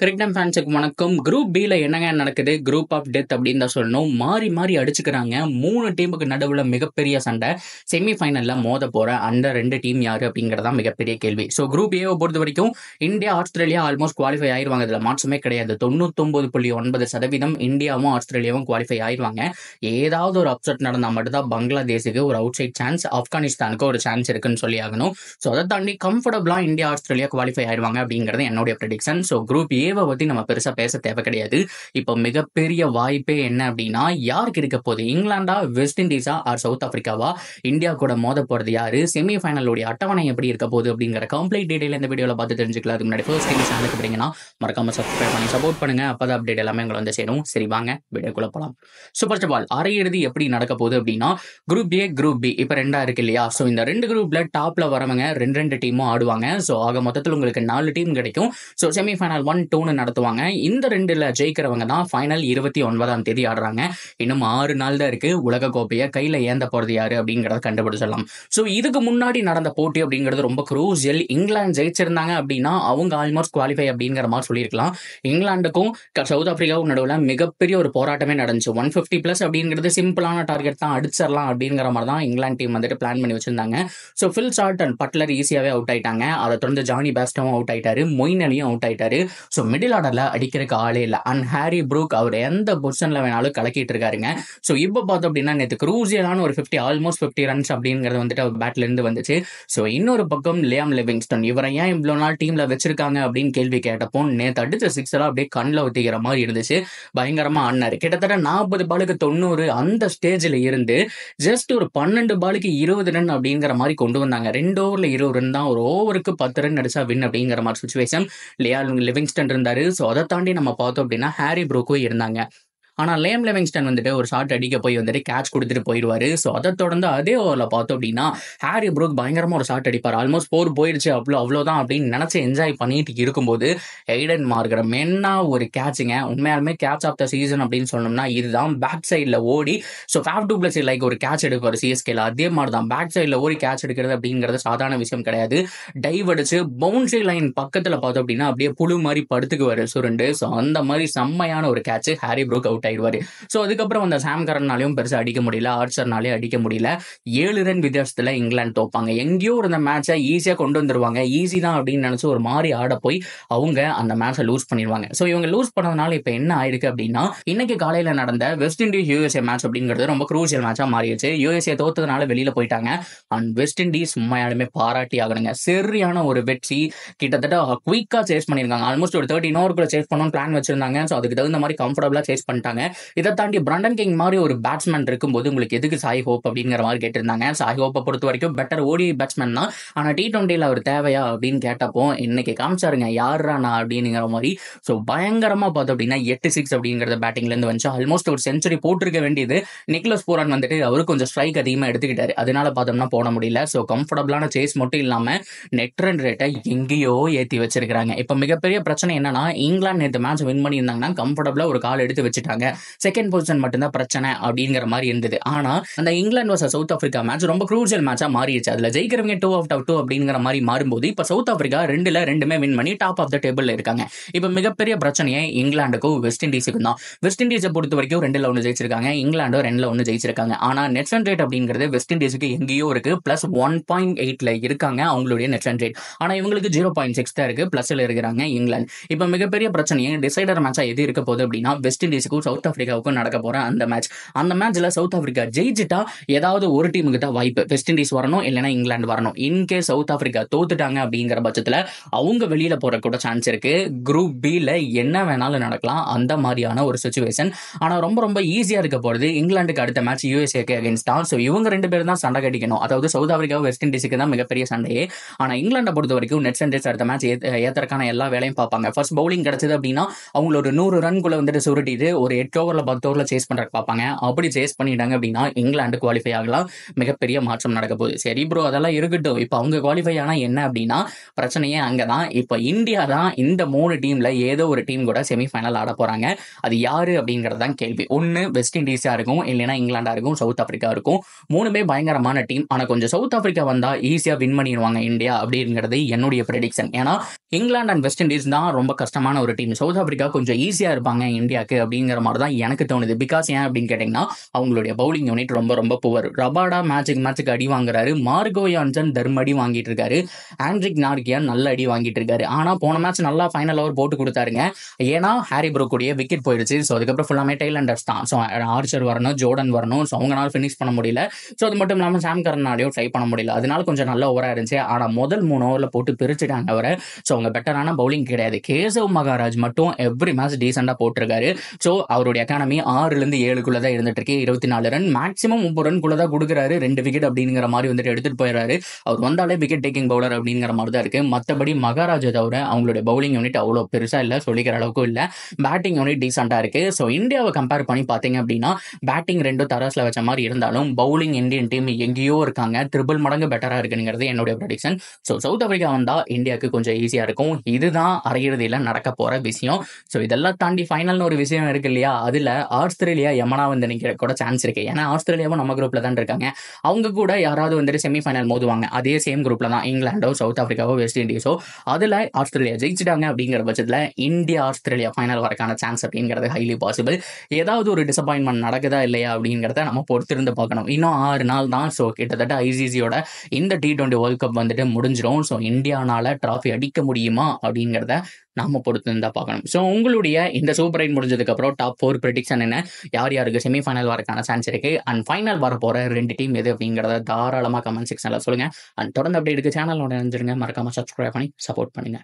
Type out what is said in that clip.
Cricket ஃபேன்ஸுக்கு வணக்கம். Group பில என்னங்க நடக்குது? குரூப் ஆஃப் டெத் அப்படின்னு தான் சொல்லணும். மாறி மாறி அடிச்சுக்கிறாங்க. 3 டீமுக்கு நடுவுல மிகப்பெரிய சண்டை. செமிஃபைனல்ல மோத போற அந்த 2 டீம் யாரு அப்படிங்கறதா மிகப்பெரிய கேள்வி. ஸோ குரூப் ஏவை பொறுத்த வரைக்கும் இந்தியா ஆஸ்திரேலியா ஆல்மோஸ்ட் குவாலிஃபை ஆயிருவாங்க. இதுல மாற்றமே கிடையாது. 99.9% இந்தியாவும் ஆஸ்திரேலியாவும் குவாலிஃபை ஆயிருவாங்க. ஏதாவது ஒரு அப்செட் நடந்தா மட்டும்தான் பங்களாதேஷுக்கு ஒரு அவுட் சைட் சான்ஸ், ஆப்கானிஸ்தானுக்கு ஒரு சான்ஸ் இருக்குன்னு சொல்லி ஆகணும். ஸோ அதை தாண்டி கம்ஃபர்டபுளா இந்தியா ஆஸ்திரேலியா குவாலிஃபை ஆயிருவாங்க அப்படிங்கிறது என்னுடைய ப்ரெடிக்ஷன். ஸோ குரூப் ஏவை பத்தி நம்ம பெருசா பேச தேவை கிடையாது. இப்போ மிகப்பெரிய வாய்ப்பே என்ன அப்படின்னா, யாருக்கு இருக்க போகுது? இங்கிலாண்டா, வெஸ்ட் இண்டீஸா, ஆர் சவுத் ஆப்பிரிக்காவா? இந்தியா கூட மோத போறது யாரு? செமிஃபைனலுடைய அட்டவணை எப்படி இருக்க போகுது அப்படிங்கிற கம்ப்ளீட் டீடைல் இந்த வீடியோல பார்த்து தெரிஞ்சுக்கலாம். அதுக்கு முன்னாடி ஃபர்ஸ்ட் டைம் சேனலுக்கு போறீங்கன்னா மறக்காம சப்ஸ்கிரைப் பண்ணி சப்போர்ட் பண்ணுங்க. அப்பதான் அப்டேட் எல்லாமே உங்களை வந்து சேரும். சரி வாங்க வீடியோக்குள்ள போலாம். சூப்பர் பால் அரையிறுதி எப்படி நடக்க போகுது அப்படின்னா, குரூப் ஏ குரூப் பி இப்போ ரெண்டா இருக்கு இல்லையா? ஸோ இந்த 2 குரூப்ல டாப்ல வரவங்க 2 டீமும் ஆடுவாங்க. ஸோ ஆக மொத்தத்தில் உங்களுக்கு 4 டீம் கிடைக்கும். ஸோ செமிஃபைனல் 1-2 நடத்துவாங்க. இந்த 2ல ஜெயிக்கிறவங்க தான் ஃபைனல் 29ஆம் தேதி ஆடுறாங்க. இன்னும் 6 நாள் தான் இருக்கு. உலக கோப்பையை கையில ஏந்த போறது யாரு அப்படிங்கறத கண்டுபிடிச்சிடலாம். ஸோ இதுக்கு முன்னாடி நடந்த போட்டி அப்படிங்கிறது ரொம்ப குரூசியல். இங்கிலாந்து ஜெயிச்சிருந்தாங்க அப்படின்னா அவங்க ஆல்மோஸ்ட் குவாலிஃபை அப்படிங்கிற மாதிரி சொல்லியிருக்கலாம். இங்கிலாந்துக்கும் சவுத் ஆப்பிரிக்காவுக்கும் நடுவில் மிகப்பெரிய ஒரு போராட்டமே நடந்துச்சு. 150+ அப்படிங்கிறது சிம்பிளான டார்கெட் தான், அடிச்சிடலாம் அப்படிங்கிற மாதிரி தான் இங்கிலாந்து டீம் வந்துட்டு பிளான் பண்ணி வச்சிருந்தாங்க. So Phil Salt and Buttler ஈஸியாவே அவுட் ஆயிட்டாங்க. அதை தொடர்ந்து ஜானி பேஸ்டவும் அவுட் ஆயிட்டாரு, மொயின் அலியும் அவுட் ஆயிட்டாரு. ஸோ மிடில் ஆர்டர்ல அடிக்கிறதுக்கு ஆளே இல்லை. அண்ட் ஹாரி ப்ரூக் அவர் எந்த பொசிஷன்ல வேணாலும் கலக்கிட்டு இருக்காருங்க. ஸோ இப்போ பார்த்தோம் அப்படின்னா நேற்று குரூசியலான ஒரு 50 ஆல்மோஸ்ட் 50 ரன்ஸ் அப்படிங்கிறது வந்துட்டு அவர் பேட்ல இருந்து வந்துச்சு. ஸோ இன்னொரு பக்கம் லியாம் லிவிங்ஸ்டன், இவரை ஏன் இவ்வளோ நாள் டீம்ல வச்சிருக்காங்க அப்படின்னு கேள்வி கேட்டப்போ நேற்று அடிச்ச 6 எல்லாம் அப்படியே கண்ணில் ஊத்திக்கிற மாதிரி இருந்துச்சு. பயங்கரமா ஆடினாரு. கிட்டத்தட்ட 40 பாலுக்கு 90 அந்த ஸ்டேஜில் இருந்து ஜஸ்ட் ஒரு 12 பாலுக்கு 20 ரன் அப்படிங்கிற மாதிரி கொண்டு வந்தாங்க. 2 ஓவர்ல 20 ரன் தான். ஒரு ஓவருக்கு 10 ரன் அடிச்சா வின் அப்படிங்கிற மாதிரி சுச்சுவேஷன். லியாம் லிவிங்ஸ்டன் இருந்தாரு. ஸோ அதை தாண்டி நம்ம பார்த்தோம் அப்படின்னா ஹாரி ப்ரூக்கும் இருந்தாங்க. ஆனால் லியாம் லிவிங்ஸ்டன் வந்துட்டு ஒரு ஷாட் அடிக்க போய் வந்துட்டு கேட்ச் கொடுத்துட்டு போயிடுவாரு. ஸோ அதை தொடர்ந்து அதே ஓவரில் பார்த்தோம் அப்படின்னா ஹாரி ப்ரூக் பயங்கரமாக ஒரு ஷாட் அடிப்பார். ஆல்மோஸ்ட் 4 போயிடுச்சு, அவ்வளோதான் அப்படின்னு நினச்சி என்ஜாய் பண்ணிட்டு இருக்கும்போது எய்டன் மார்கரம் என்ன ஒரு கேட்சுங்க. உண்மையாலுமே கேட்ச் ஆஃப் த சீசன் அப்படின்னு சொன்னோம்னா இதுதான். பேக் சைடில் ஓடி so Faf two plus like ஒரு கேட்ச் எடுப்பார் சிஎஸ்கேல. அதே மாதிரி தான் பேக் சைடில் ஓடி கேட்ச் எடுக்கிறது அப்படிங்கிறது சாதாரண விஷயம் கிடையாது. டைவ் அடிச்சு பவுண்டரி லைன் பக்கத்தில் பார்த்தோம் அப்படின்னா அப்படியே புழு மாதிரி படுத்துக்குவார் சுருண்டு. ஸோ அந்த மாதிரி செம்மையான ஒரு கேட்ச். ஹாரி ப்ரூக் அவுட் ஆயிடுவாரு. ஸோ அதுக்கப்புறம் அந்த சாம் கரன்னாலையும் பெருசாக அடிக்க முடியல, ஆர்ச்சர்னாலே அடிக்க முடியல. 7 ரன் வித்தியாசத்தில் இங்கிலாந்து தோப்பாங்க. எங்கேயோ இருந்த மேட்சை ஈஸியாக கொண்டு வந்துருவாங்க. ஈஸி தான் அப்படின்னு நினச்சி ஒரு மாதிரி ஆட போய் அவங்க அந்த மேட்சை லூஸ் பண்ணிடுவாங்க. ஸோ இவங்க லூஸ் பண்ணதுனால இப்போ என்ன ஆயிருக்கு அப்படின்னா, இன்னைக்கு காலையில் நடந்த வெஸ்ட் இண்டீஸ் யூஎஸ்ஏ மேட்ச் அப்படிங்கிறது ரொம்ப குரூசியல் மேட்சாக மாறிடுச்சு. யூஎஸ்ஏ தோத்ததுனால வெளியில போயிட்டாங்க. அண்ட் வெஸ்ட் இண்டீஸ் உண்மையாலுமே பாராட்டி ஆகணுங்க. சரியான ஒரு வெற்றி. கிட்டத்தட்ட குயிக்காக சேஸ் பண்ணியிருக்காங்க. ஆல்மோஸ்ட் ஒரு 13 ஓவருக்குள்ள சேஸ் பண்ணணும்னு பிளான் வச்சிருந்தாங்க. ஸோ அதுக்கு தகுந்த மாதிரி கம்ஃபர்டபுளாக சேஸ் பண்ணிட்டாங்க. இதை தாண்டி பிரண்டன் கிங் மாதிரி ஒரு பேட்ஸ்மேன் இருக்கும்போது உங்களுக்கு எதுக்கு சாய் ஹோப் அப்படிங்கிற மாதிரி கேட்டிருந்தாங்க. சாய் ஹோப்பை பொறுத்த வரைக்கும் பெட்டர் ஓடி பேட்ஸ்மேன் தான். ஆனால் T20 அவர் தேவையா அப்படின்னு கேட்டப்போ இன்னைக்கு காமிச்சாருங்க யாருனா அப்படிங்கிற மாதிரி. ஸோ பயங்கரமாக பார்த்தோம் அப்படின்னா 8 6 அப்படிங்கிறத பேட்டிங்லேருந்து வந்துச்சு. ஆல்மோஸ்ட் ஒரு செஞ்சுரி போட்டிருக்க வேண்டியது நிக்லஸ் பூரான் வந்துட்டு அவரு கொஞ்சம் ஸ்ட்ரைக் அதிகமாக எடுத்துக்கிட்டாரு. அதனால பார்த்தோம்னா போட முடியல. ஸோ கம்ஃபர்டபுளான சேஸ் மட்டும் இல்லாமல் நெட் ரன் ரேட்டை எங்கேயோ ஏற்றி வச்சிருக்காங்க. இப்போ மிகப்பெரிய பிரச்சனை என்னன்னா, இங்கிலாந்து நேற்று மேட்ச் வின் பண்ணியிருந்தாங்கன்னா கம்ஃபர்டபுளாக ஒரு கால் எடுத்து வச்சுட்டாங்க. செகண்ட் பொசிஷன் மட்டும்தான் பிரச்சனை அப்படிங்கிற மாதிரி இருந்தது. ஆனா அந்த England versus south Africa match ரொம்ப குரூசியல் மேட்சா மாறிடுச்சு. அதுல ஜெயிக்கிறவங்க 2 out of 2 அப்படிங்கிற மாதிரி மாறும்போது இப்ப சவுத் ஆப்பிரிக்கா 2மே வின் பண்ணி டாப் ஆஃப் த டேபிள்ல இருக்காங்க. இப்ப மிகப்பெரிய பிரச்சனையே இங்கிலாந்துக்கும் வெஸ்ட் இண்டீஸுக்கும் தான். வெஸ்ட் இண்டீஸை பொறுத்த வரைக்கும் 2ல் 1 ஜெயிச்சிருக்காங்க, இங்கிலாந்து 2ல் 1 ஜெயிச்சிருக்காங்க. ஆனா நெட் ரன் ரேட் அப்படிங்கிறது வெஸ்ட் இண்டீஸுக்கு எங்கேயோ இருக்கு. +1.8ல இருக்காங்க அவங்களுடைய நெட் ரன் ரேட். ஆனா இவங்களுக்கு 0.6 தான் இருக்கு, பிளஸ்ல இருக்கிறாங்க இங்கிலாந்து. இப்ப மிகப்பெரிய பிரச்சனையே டிசைடர் மேட்சா எது இருக்க போகுது அப்படின்னா வெஸ்ட் இண்டீஸுக்கும் சவுத் ஆப்பிரிக்காவுக்கும் நடக்க போற அந்த மேட்ச். அந்த மேட்ச்ல சவுத் ஆப்பிரிக்கா ஜெயிச்சிட்டா ஏதாவது ஒரு டீமுக்கு தான் வாய்ப்பு. வெஸ்ட் இண்டீஸ் வரணும், இல்லைன்னா இங்கிலாந்து வரணும். இன்கேஸ் சவுத் ஆப்பிரிக்கா தோத்துட்டாங்க அப்படிங்கிற பட்சத்துல அவங்க வெளியில போற கூட சான்ஸ் இருக்கு. குரூப் பில என்ன வேணாலும் நடக்கலாம், அந்த மாதிரியான ஒரு சிச்சுவேஷன். ஆனா ரொம்ப ரொம்ப ஈஸியா இருக்க போறது இங்கிலாந்துக்கு அடுத்த மேட்ச் யூஎஸ்ஏக்கு அகைன்ஸ்ட் தான். ஸோ இவங்க 2 பேரும் தான் சண்டை கட்டிக்கணும். அதாவது சவுத் ஆப்பிரிக்கா வெஸ்ட் இண்டீஸுக்கு தான் மிகப்பெரிய சண்டையே. ஆனா இங்கிலாண்டை பொறுத்த வரைக்கும் நெட் ரன் ரேட்ஸ் அடுத்த மேட்ச் ஏத்தறக்கான எல்லா வேலையும் பார்ப்பாங்க. ஃபர்ஸ்ட் பவுலிங் கிடைச்சது அப்படின்னா அவங்களோட 100 ரன்குள்ள வந்துட்டு சுருட்டிட்டு ஒரு 8 ஓவரில் 10 ஓவரில் சேஸ் பண்ணுறக்கு பார்ப்பாங்க. அப்படி சேஸ் பண்ணிட்டாங்க அப்படின்னா இங்கிலாந்து குவாலிஃபை ஆகலாம். மிகப்பெரிய மாற்றம் நடக்க போகுது. சரி ப்ரோ, அதெல்லாம் இருக்கட்டும். இப்போ அவங்க குவாலிஃபை ஆனால் என்ன அப்படின்னா பிரச்சனையே அங்கே தான். இப்போ இந்தியா தான் இந்த 3 டீமில் ஏதோ ஒரு டீம் கூட செமிஃபைனல் ஆட போகிறாங்க. அது யாரு அப்படிங்கிறது தான் கேள்வி. ஒன்று வெஸ்ட் இண்டீஸாக இருக்கும், இல்லைன்னா இங்கிலாண்டாக இருக்கும், சவுத் ஆப்பிரிக்கா இருக்கும். 3மே பயங்கரமான டீம். ஆனால் கொஞ்சம் சவுத் ஆப்பிரிக்கா வந்தால் ஈஸியாக வின் பண்ணிடுவாங்க இந்தியா அப்படிங்கிறது என்னுடைய ப்ரெடிக்ஷன். ஏன்னா இங்கிலாந்து அண்ட் வெஸ்ட் இண்டீஸ் தான் ரொம்ப கஷ்டமான ஒரு டீம். சவுத் ஆப்பிரிக்கா கொஞ்சம் ஈஸியாக இருப்பாங்க இந்தியாவுக்கு அப்படிங்கிற மாதிரி தான் எனக்கு தோணுது. பிகாஸ் ஏன் அப்படின்னு கேட்டிங்கன்னா அவங்களுடைய பவுலிங் யூனிட் ரொம்ப ரொம்ப புவர். ரபாடா மேட்சுக்கு அடி வாங்குறாரு. மார்கோ யான்சன் தர்மடி வாங்கிட்டு இருக்காரு. ஆண்ட்ரிக் நார்கியான் நல்ல அடி வாங்கிட்டு இருக்காரு. ஆனால் போன மேட்ச் நல்லா ஃபைனல் ஓவர் போட்டு கொடுத்தாருங்க. ஏன்னா ஹாரி ப்ரூக்குடைய விக்கெட் போயிடுச்சு. ஸோ அதுக்கப்புறம் ஃபுல்லாமே டெய்லண்டர்ஸ் தான். ஸோ ஆர்ச்சர் வரணும், ஜோர்டன் வரணும். ஸோ அவங்களால ஃபினிஷ் பண்ண முடியல. ஸோ அது மட்டும் இல்லாமல் சாம் கரனாலையும் ட்ரை பண்ண முடியல. அதனால கொஞ்சம் நல்ல ஓவராக இருந்துச்சு. ஆனால் முதல் 3 ஓவரில் போட்டு பிரிச்சுட்டாங்க அவரை. ஸோ அவங்க பெட்டரான பவுலிங் கிடையாது. கேசவ் மகாராஜ் மட்டும் எவ்ரி மேட்ச் டீசெண்டாக போட்டிருக்காரு. ஸோ அவருடைய எக்கானமி 6லேருந்து 7க்குள்ள தான் இருந்துட்டு இருக்கு. 24 ரன் மேக்ஸிமம் 30 ரன்குள்ள தான் கொடுக்குறாரு. 2 விக்கெட் அப்படிங்கிற மாதிரி வந்துட்டு எடுத்துட்டு போயிடுறாரு. அவர் வந்தாலே விக்கெட் டேக்கிங் பவுலர் அப்படிங்கிற மாதிரி தான் இருக்கு. மற்றபடி மகாராஜை தவிர அவங்களுடைய பவுலிங் யூனிட் அவ்வளோ பெருசாக இல்லை, சொல்லிக்கிற அளவுக்கு இல்லை. பேட்டிங் யூனிட் டீசெண்டாக இருக்கு. ஸோ இந்தியாவை கம்பேர் பண்ணி பார்த்தீங்க அப்படின்னா பேட்டிங் 2 தராசில் வச்ச மாதிரி இருந்தாலும் பவுலிங் இந்தியன் டீம் எங்கேயோ இருக்காங்க. ட்ரிபிள் மடங்கு பெட்டராக இருக்குங்கிறது என்னுடைய ப்ரெடிக்ஷன். ஸோ சவுத் ஆப்பிரிக்கா வந்தால் இந்தியாவுக்கு கொஞ்சம் ஈஸியாக இருக்கும். இதுதான் அரையிறுதியில் நடக்க போகிற விஷயம். ஸோ இதெல்லாம் தாண்டி ஃபைனல்னு ஒரு விஷயம் இருக்கு இல்லையா, அதில் ஆஸ்திரேலியா யமனா வந்து நிற்கிற கூட சான்ஸ் இருக்கு. ஏன்னா ஆஸ்திரேலியாவும் நம்ம குரூப்பில் தான் இருக்காங்க. அவங்க கூட யாராவது வந்துட்டு செமிஃபைனல் மோதுவாங்க. அதே சேம் குரூப்பில் தான் இங்கிலாண்டோ, சவுத் ஆப்பிரிக்காவோ, வெஸ்ட் இண்டீஸோ. அதில் ஆஸ்திரேலியா ஜெயிச்சிட்டாங்க அப்படிங்கிற பட்சத்தில் இந்தியா ஆஸ்திரேலியா ஃபைனல் வரக்கான சான்ஸ் அப்படிங்கிறது ஹைலி பாசிபிள். ஏதாவது ஒரு டிசப்பாயின்மெண்ட் நடக்குதா இல்லையா அப்படிங்கிறத நம்ம பொறுத்திருந்து பார்க்கணும். இன்னும் 6 நாள் தான். ஸோ கிட்டத்தட்ட ஐசிசியோட இந்த T20 வேர்ல்ட் கப் வந்துட்டு முடிஞ்சிடும். ஸோ இந்தியானால டிராஃபி அடிக்க முடியுமா அப்படிங்கிறத நாம பொறுத்து இருந்தா பார்க்கணும். ஸோ உங்களுடைய இந்த சூப்பர் 8 முடிஞ்சதுக்கு அப்புறம் டாப் 4 ப்ரெடிக்ஷன் என்ன, யார் யாருக்கு செமிஃபைனல் வரக்கான சான்ஸ் இருக்கு, அண்ட் ஃபைனல் வர போற 2 டீம் எது அப்படிங்கிறத தாராளமாக கமெண்ட் செக்ஷன்ல சொல்லுங்க. அண்ட் தொடர்ந்து அப்படி இருக்கு சேனலோட நினைஞ்சிருங்க. மறக்காம சப்ஸ்கிரைப் பண்ணி சப்போர்ட் பண்ணுங்க.